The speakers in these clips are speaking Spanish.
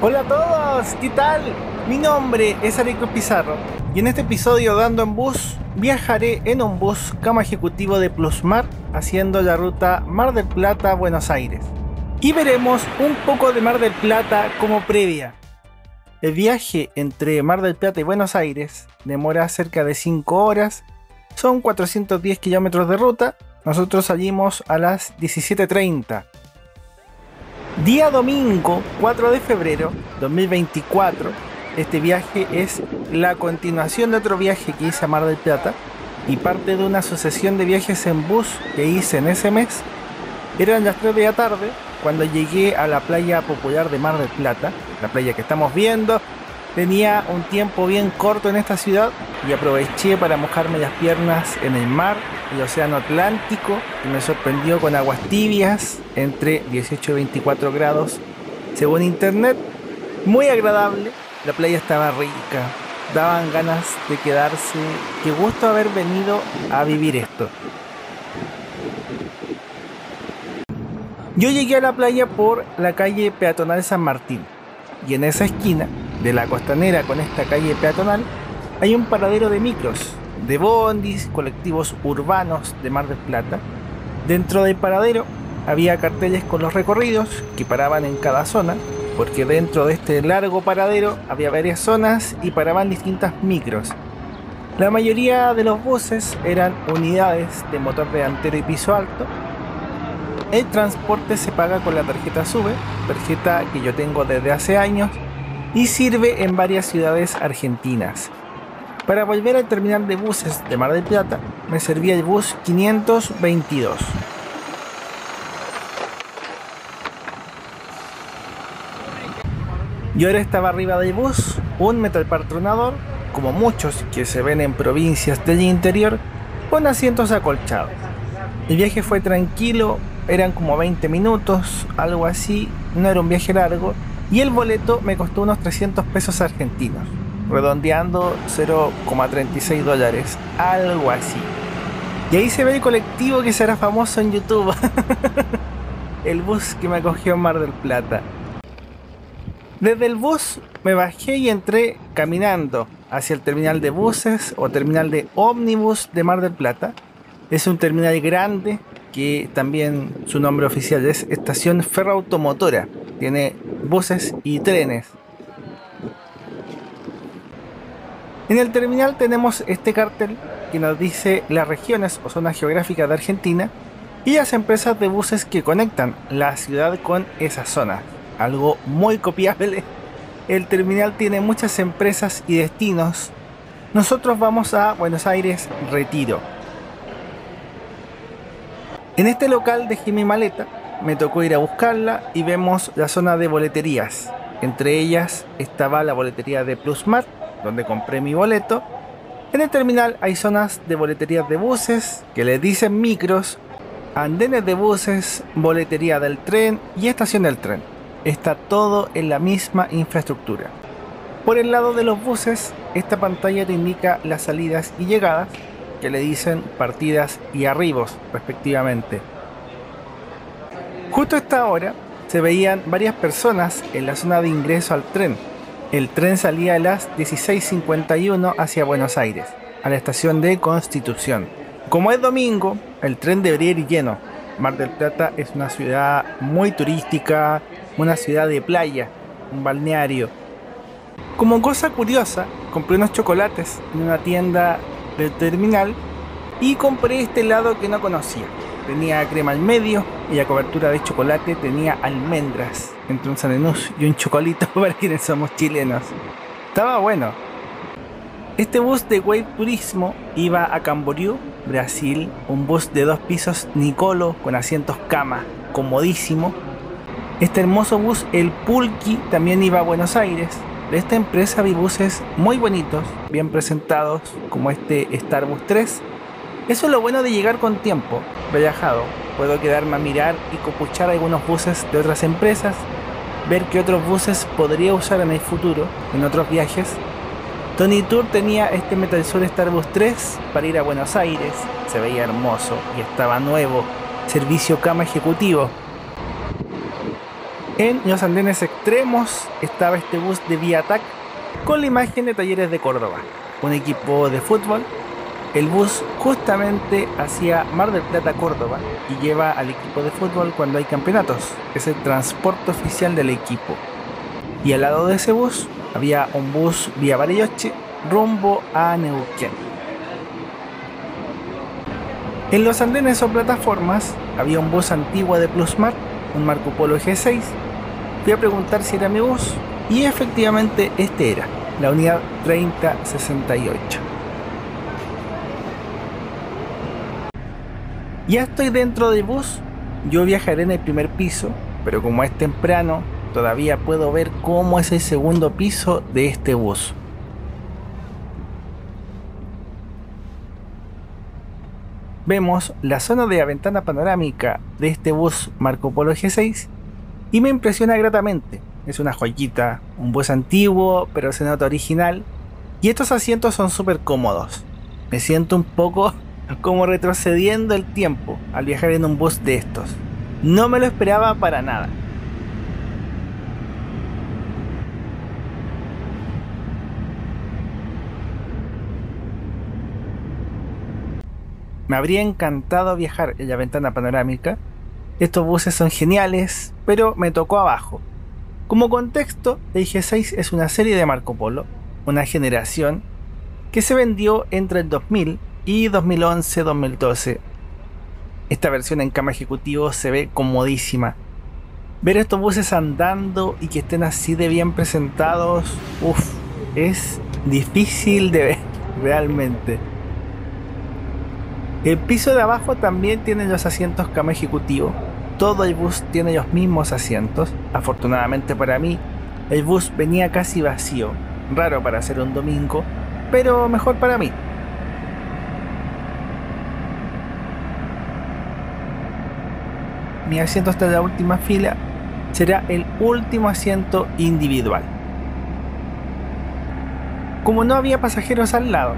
Hola a todos, ¿qué tal? Mi nombre es Arico Pizarro y en este episodio de Ando en Bus viajaré en un bus cama ejecutivo de Plusmar haciendo la ruta Mar del Plata a Buenos Aires. Y veremos un poco de Mar del Plata como previa. El viaje entre Mar del Plata y Buenos Aires demora cerca de 5 horas, son 410 kilómetros de ruta. Nosotros salimos a las 17:30. Día domingo 4 de febrero 2024. Este viaje es la continuación de otro viaje que hice a Mar del Plata y parte de una sucesión de viajes en bus que hice en ese mes. Eran las 3 de la tarde cuando llegué a la playa popular de Mar del Plata, la playa que estamos viendo. Tenía un tiempo bien corto en esta ciudad y aproveché para mojarme las piernas en el mar, el océano Atlántico, y me sorprendió con aguas tibias entre 18 y 24 grados según internet. Muy agradable, la playa estaba rica, daban ganas de quedarse. Qué gusto haber venido a vivir esto. Yo llegué a la playa por la calle peatonal San Martín y en esa esquina de la costanera con esta calle peatonal hay un paradero de micros, de bondis, colectivos urbanos de Mar del Plata. Dentro del paradero había carteles con los recorridos que paraban en cada zona, porque dentro de este largo paradero había varias zonas y paraban distintas micros. La mayoría de los buses eran unidades de motor delantero y piso alto. El transporte se paga con la tarjeta SUBE, tarjeta que yo tengo desde hace años y sirve en varias ciudades argentinas. Para volver al terminal de buses de Mar del Plata me servía el bus 522. Yo ahora estaba arriba del bus, un metalpar tronador, como muchos que se ven en provincias del interior, con asientos acolchados. El viaje fue tranquilo, eran como 20 minutos, algo así, no era un viaje largo, y el boleto me costó unos 300 pesos argentinos, redondeando 0,36 dólares, algo así. Y ahí se ve el colectivo que será famoso en YouTube, el bus que me acogió en Mar del Plata. Desde el bus me bajé y entré caminando hacia el terminal de buses o terminal de ómnibus de Mar del Plata. Es un terminal grande que también su nombre oficial es Estación Ferroautomotora. Tiene buses y trenes. En el terminal tenemos este cartel que nos dice las regiones o zonas geográficas de Argentina y las empresas de buses que conectan la ciudad con esas zonas. Algo muy copiable. El terminal tiene muchas empresas y destinos. Nosotros vamos a Buenos Aires Retiro. En este local dejé mi maleta, me tocó ir a buscarla y vemos la zona de boleterías. Entre ellas estaba la boletería de Plusmar, donde compré mi boleto. En el terminal hay zonas de boleterías de buses, que les dicen micros, andenes de buses, boletería del tren y estación del tren. Está todo en la misma infraestructura. Por el lado de los buses, esta pantalla te indica las salidas y llegadas, que le dicen partidas y arribos respectivamente. Justo a esta hora se veían varias personas en la zona de ingreso al tren. El tren salía a las 16:51 hacia Buenos Aires, a la estación de Constitución. Como es domingo, el tren debería ir lleno. Mar del Plata es una ciudad muy turística, una ciudad de playa, un balneario. Como cosa curiosa, compré unos chocolates en una tienda del terminal y compré este helado que no conocía. Tenía crema al medio y la cobertura de chocolate tenía almendras entre un sanenús y un chocolito para quienes somos chilenos. Estaba bueno. Este bus de Wave Turismo iba a Camboriú, Brasil, un bus de 2 pisos Nicolo con asientos cama, comodísimo. Este hermoso bus, el Pulqui, también iba a Buenos Aires. De esta empresa vi buses muy bonitos, bien presentados, como este Starbus 3. Eso es lo bueno de llegar con tiempo, relajado. Puedo quedarme a mirar y copuchar algunos buses de otras empresas, ver qué otros buses podría usar en el futuro, en otros viajes. Tony Tour tenía este Metalsur Starbus 3 para ir a Buenos Aires, se veía hermoso y estaba nuevo, servicio cama ejecutivo. En los andenes extremos estaba este bus de Viatac con la imagen de Talleres de Córdoba, un equipo de fútbol. El bus justamente hacia Mar del Plata, Córdoba, y lleva al equipo de fútbol cuando hay campeonatos. Es el transporte oficial del equipo. Y al lado de ese bus había un bus vía Bariloche rumbo a Neuquén. En los andenes o plataformas había un bus antiguo de Plusmar, un Marco Polo G6. Fui a preguntar si era mi bus y efectivamente este era, la unidad 3068. Ya estoy dentro del bus, yo viajaré en el primer piso, pero como es temprano, todavía puedo ver cómo es el segundo piso de este bus. Vemos la zona de la ventana panorámica de este bus Marco Polo G6 y me impresiona gratamente. Es una joyita, un bus antiguo, pero se nota original, y estos asientos son súper cómodos. Me siento un poco como retrocediendo el tiempo al viajar en un bus de estos. No me lo esperaba para nada. Me habría encantado viajar en la ventana panorámica. Estos buses son geniales, pero me tocó abajo. Como contexto, el G6 es una serie de Marco Polo, una generación que se vendió entre el 2000 y 2011-2012. Esta versión en cama ejecutivo se ve comodísima. Ver estos buses andando y que estén así de bien presentados, es difícil de ver realmente. El piso de abajo también tiene los asientos cama ejecutivo. Todo el bus tiene los mismos asientos. Afortunadamente para mí, el bus venía casi vacío. Raro para ser un domingo, pero mejor para mí. Mi asiento está en la última fila. Será el último asiento individual. Como no había pasajeros al lado,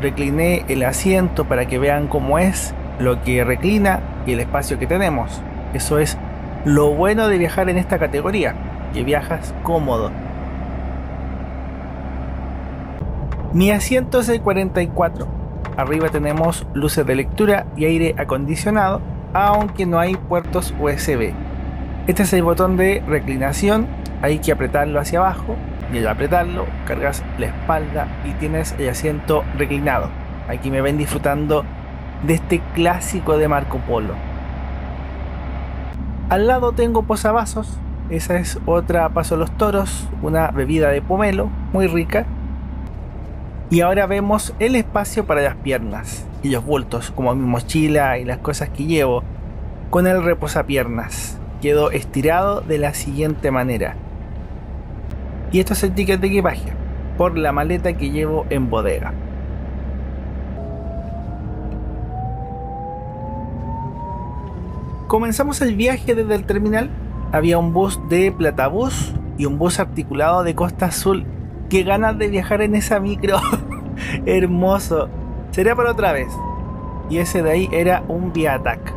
recliné el asiento para que vean cómo es lo que reclina y el espacio que tenemos. Eso es lo bueno de viajar en esta categoría, que viajas cómodo. Mi asiento es el 44. Arriba tenemos luces de lectura y aire acondicionado, aunque no hay puertos USB. Este es el botón de reclinación, hay que apretarlo hacia abajo y al apretarlo cargas la espalda y tienes el asiento reclinado. Aquí me ven disfrutando de este clásico de Marco Polo. Al lado tengo posavasos, esa es otra Paso Los Toros, una bebida de pomelo muy rica. Y ahora vemos el espacio para las piernas y los bultos, como mi mochila y las cosas que llevo. Con el reposapiernas quedo estirado de la siguiente manera. Y esto es el ticket de equipaje, por la maleta que llevo en bodega. Comenzamos el viaje desde el terminal. Había un bus de Platabús y un bus articulado de Costa Azul. ¡Qué ganas de viajar en esa micro! Hermoso. Será para otra vez. Y ese de ahí era un Viatac.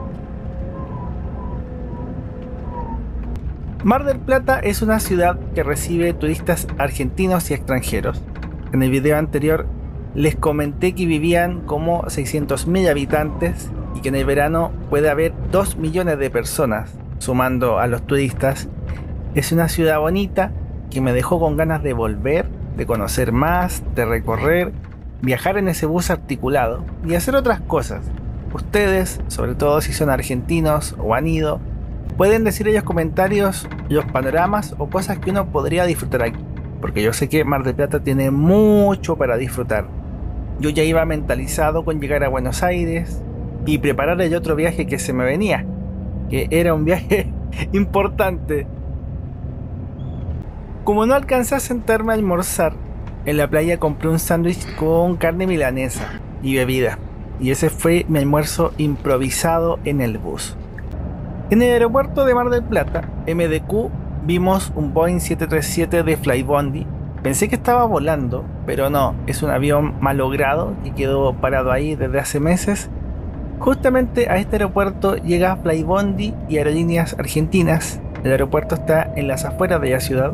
Mar del Plata es una ciudad que recibe turistas argentinos y extranjeros. En el video anterior les comenté que vivían como 600.000 habitantes y que en el verano puede haber 2 millones de personas, sumando a los turistas. Es una ciudad bonita que me dejó con ganas de volver, de conocer más, de recorrer, viajar en ese bus articulado y hacer otras cosas. Ustedes, sobre todo si son argentinos o han ido, pueden decir en los comentarios los panoramas o cosas que uno podría disfrutar aquí, porque yo sé que Mar del Plata tiene mucho para disfrutar. Yo ya iba mentalizado con llegar a Buenos Aires y preparar el otro viaje que se me venía, que era un viaje importante. Como no alcancé a sentarme a almorzar, en la playa compré un sándwich con carne milanesa y bebida, y ese fue mi almuerzo improvisado en el bus. En el aeropuerto de Mar del Plata, MDQ, vimos un Boeing 737 de Flybondi. Pensé que estaba volando, pero no, es un avión malogrado que quedó parado ahí desde hace meses. Justamente a este aeropuerto llega Flybondi y Aerolíneas Argentinas, El aeropuerto está en las afueras de la ciudad.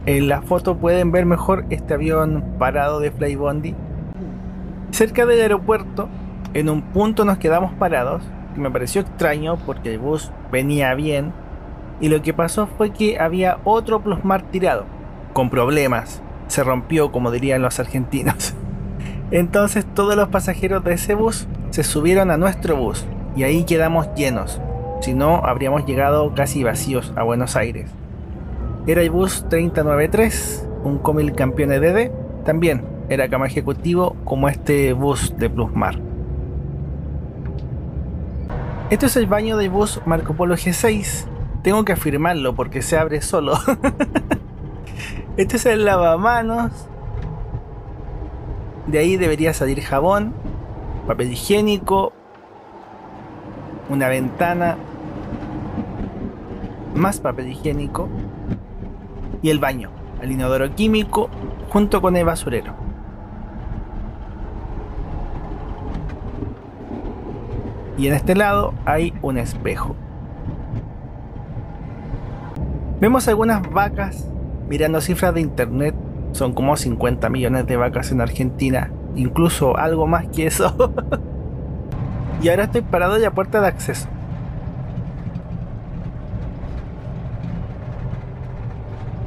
En la foto pueden ver mejor este avión parado de Flybondi. Cerca del aeropuerto, en un punto nos quedamos parados, que me pareció extraño porque el bus venía bien, y lo que pasó fue que había otro Plusmar tirado, con problemas. Se rompió, como dirían los argentinos. Entonces todos los pasajeros de ese bus se subieron a nuestro bus y ahí quedamos llenos. Si no, habríamos llegado casi vacíos a Buenos Aires. Era el bus 3093, un Comil Campione DD. También era cama ejecutivo como este bus de Plusmar. Este es el baño del bus Marco Polo G6. Tengo que afirmarlo porque se abre solo. Este es el lavamanos. De ahí debería salir jabón, papel higiénico, una ventana, más papel higiénico y el baño, el inodoro químico junto con el basurero. Y en este lado hay un espejo. Vemos algunas vacas. Mirando cifras de internet, son como 50 millones de vacas en Argentina, incluso algo más que eso. Y ahora estoy parado en la puerta de acceso.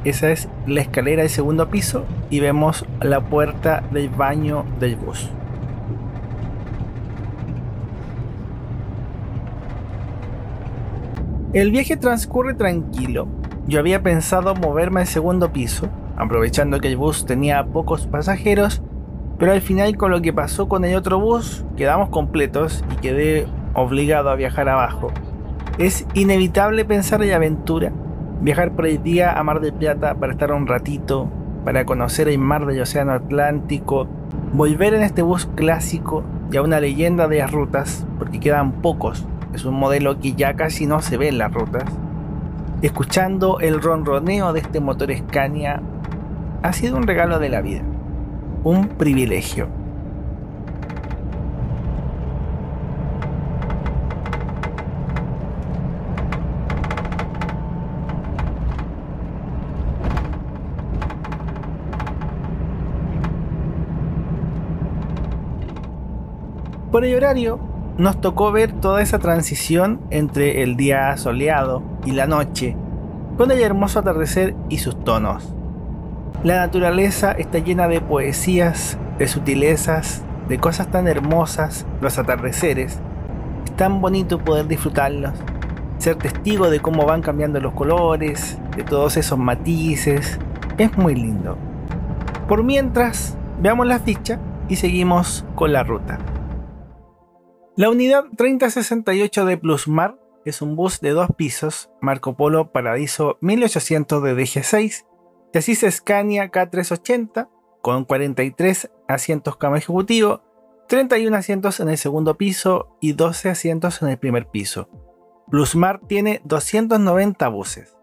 Esa es la escalera del segundo piso y vemos la puerta del baño del bus. El viaje transcurre tranquilo. Yo había pensado moverme al segundo piso, aprovechando que el bus tenía pocos pasajeros, pero al final con lo que pasó con el otro bus quedamos completos y quedé obligado a viajar abajo. Es inevitable pensar en la aventura, viajar por el día a Mar del Plata para estar un ratito, para conocer el mar del Océano Atlántico, volver en este bus clásico y a una leyenda de las rutas, porque quedan pocos, es un modelo que ya casi no se ve en las rutas. Escuchando el ronroneo de este motor Scania, ha sido un regalo de la vida, un privilegio. Por el horario, nos tocó ver toda esa transición entre el día soleado y la noche, con el hermoso atardecer y sus tonos. La naturaleza está llena de poesías, de sutilezas, de cosas tan hermosas, los atardeceres. Es tan bonito poder disfrutarlos, ser testigo de cómo van cambiando los colores, de todos esos matices. Es muy lindo. Por mientras, veamos la ficha y seguimos con la ruta. La unidad 3068 de Plusmar es un bus de 2 pisos, Marco Polo Paradiso 1800 de DG6, chasis Scania K380 con 43 asientos cama ejecutivo, 31 asientos en el segundo piso y 12 asientos en el primer piso. Plusmar tiene 290 buses.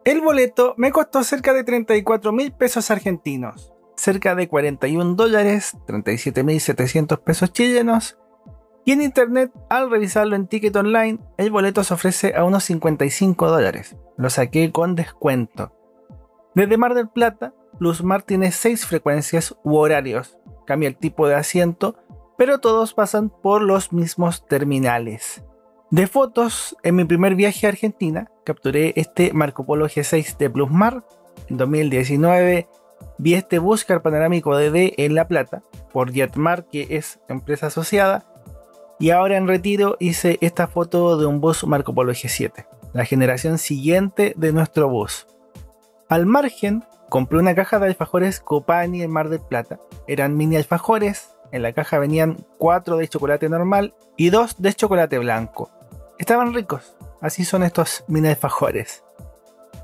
El boleto me costó cerca de 34.000 pesos argentinos, cerca de 41 dólares, 37.700 pesos chilenos. Y en internet, al revisarlo en Ticket Online, el boleto se ofrece a unos 55 dólares. Lo saqué con descuento. Desde Mar del Plata, Plusmar tiene 6 frecuencias u horarios. Cambia el tipo de asiento, pero todos pasan por los mismos terminales. De fotos, en mi primer viaje a Argentina, capturé este Marco Polo G6 de Plusmar. En 2019 vi este bus panorámico DD en La Plata, por Jetmar, que es empresa asociada. Y ahora en retiro hice esta foto de un bus Marco Polo G7, la generación siguiente de nuestro bus. Al margen, compré una caja de alfajores Copani en Mar del Plata. Eran mini alfajores, en la caja venían 4 de chocolate normal y 2 de chocolate blanco. Estaban ricos, así son estos mini alfajores.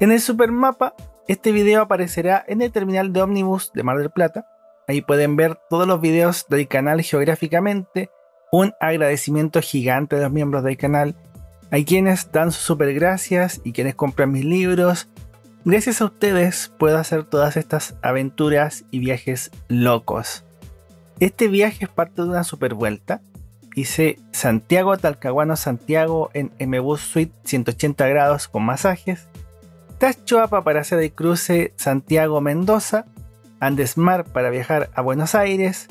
En el supermapa, este video aparecerá en el terminal de ómnibus de Mar del Plata. Ahí pueden ver todos los videos del canal geográficamente. Un agradecimiento gigante a los miembros del canal, a quienes dan sus super gracias y quienes compran mis libros. Gracias a ustedes puedo hacer todas estas aventuras y viajes locos. Este viaje es parte de una super vuelta Hice Santiago-Talcahuano-Santiago en M-Bus Suite 180 grados con masajes. Tachuapa para hacer el cruce Santiago-Mendoza. Andesmar para viajar a Buenos Aires.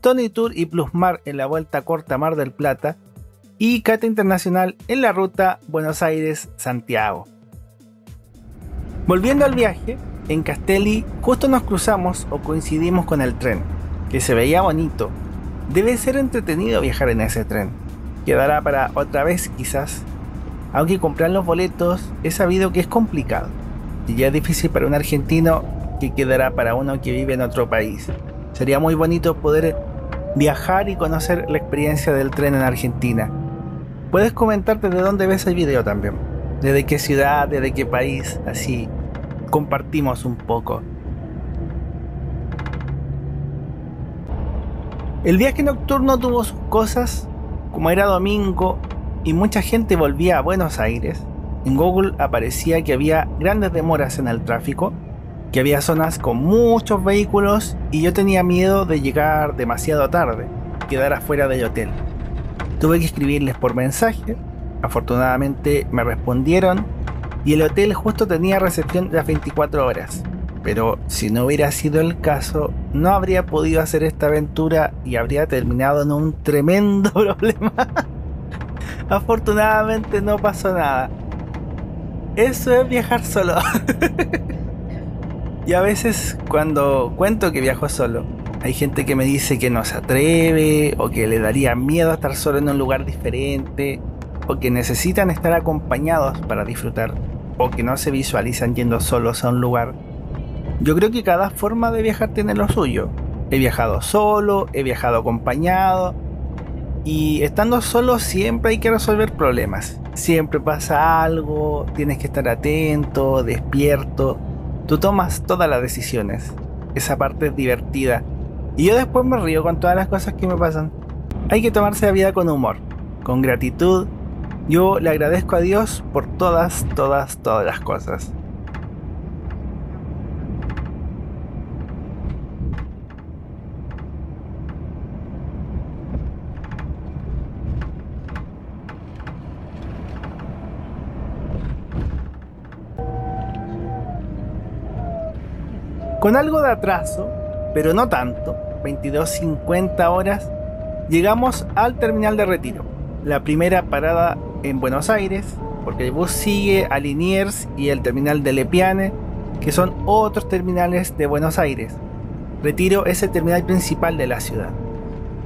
Tony Tour y Plusmar en la vuelta corta a Mar del Plata. Y Cata Internacional en la ruta Buenos Aires-Santiago. Volviendo al viaje, en Castelli justo nos cruzamos o coincidimos con el tren, que se veía bonito. Debe ser entretenido viajar en ese tren. Quedará para otra vez quizás. Aunque comprar los boletos he sabido que es complicado. Y ya es difícil para un argentino, que quedará para uno que vive en otro país. Sería muy bonito poder viajar y conocer la experiencia del tren en Argentina. Puedes comentarte de dónde ves el video también. Desde qué ciudad, desde qué país, así compartimos un poco. El viaje nocturno tuvo sus cosas, como era domingo y mucha gente volvía a Buenos Aires. En Google aparecía que había grandes demoras en el tráfico, que había zonas con muchos vehículos y yo tenía miedo de llegar demasiado tarde, quedar afuera del hotel. Tuve que escribirles por mensaje, afortunadamente me respondieron y el hotel justo tenía recepción las 24 horas. Pero si no hubiera sido el caso, no habría podido hacer esta aventura y habría terminado en un tremendo problema. Afortunadamente no pasó nada. Eso es viajar solo. Y a veces cuando cuento que viajo solo, hay gente que me dice que no se atreve o que le daría miedo estar solo en un lugar diferente o que necesitan estar acompañados para disfrutar o que no se visualizan yendo solos a un lugar. Yo creo que cada forma de viajar tiene lo suyo. He viajado solo, he viajado acompañado y estando solo siempre hay que resolver problemas. Siempre pasa algo, tienes que estar atento, despierto. Tú tomas todas las decisiones. Esa parte es divertida. Y yo después me río con todas las cosas que me pasan. Hay que tomarse la vida con humor, con gratitud. Yo le agradezco a Dios por todas las cosas. Con algo de atraso, pero no tanto, 22:50 horas, llegamos al terminal de Retiro. La primera parada en Buenos Aires, porque el bus sigue a Liniers y el terminal de Lepiane, que son otros terminales de Buenos Aires. Retiro es el terminal principal de la ciudad.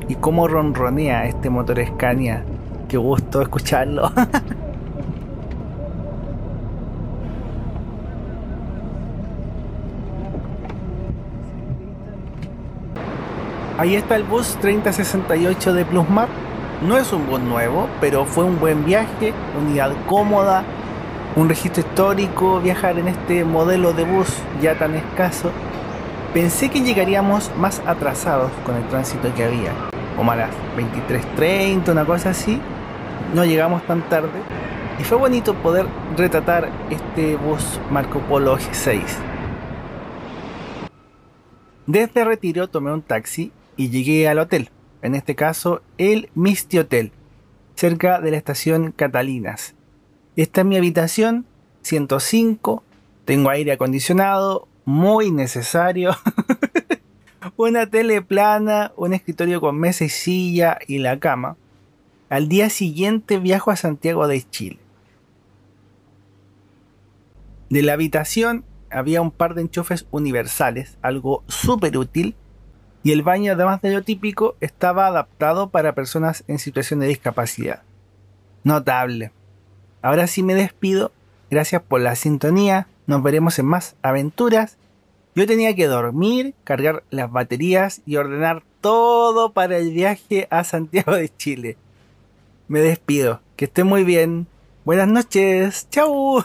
Y cómo ronronea este motor Scania, qué gusto escucharlo. Ahí está el bus 3068 de Plusmar. No es un bus nuevo, pero fue un buen viaje, unidad cómoda, un registro histórico. Viajar en este modelo de bus ya tan escaso. Pensé que llegaríamos más atrasados con el tránsito que había, como a las 23:30, una cosa así. No llegamos tan tarde y fue bonito poder retratar este bus Marco Polo G6. Desde Retiro tomé un taxi y llegué al hotel, en este caso el Misty Hotel, cerca de la estación Catalinas. Esta es mi habitación, 105, tengo aire acondicionado, muy necesario, una tele plana, un escritorio con mesa y silla y la cama. Al día siguiente viajo a Santiago de Chile. De la habitación había un par de enchufes universales, algo súper útil, y el baño, además de lo típico, estaba adaptado para personas en situación de discapacidad. Notable. Ahora sí me despido, gracias por la sintonía, nos veremos en más aventuras. Yo tenía que dormir, cargar las baterías y ordenar todo para el viaje a Santiago de Chile. Me despido, que esté muy bien, buenas noches, chau.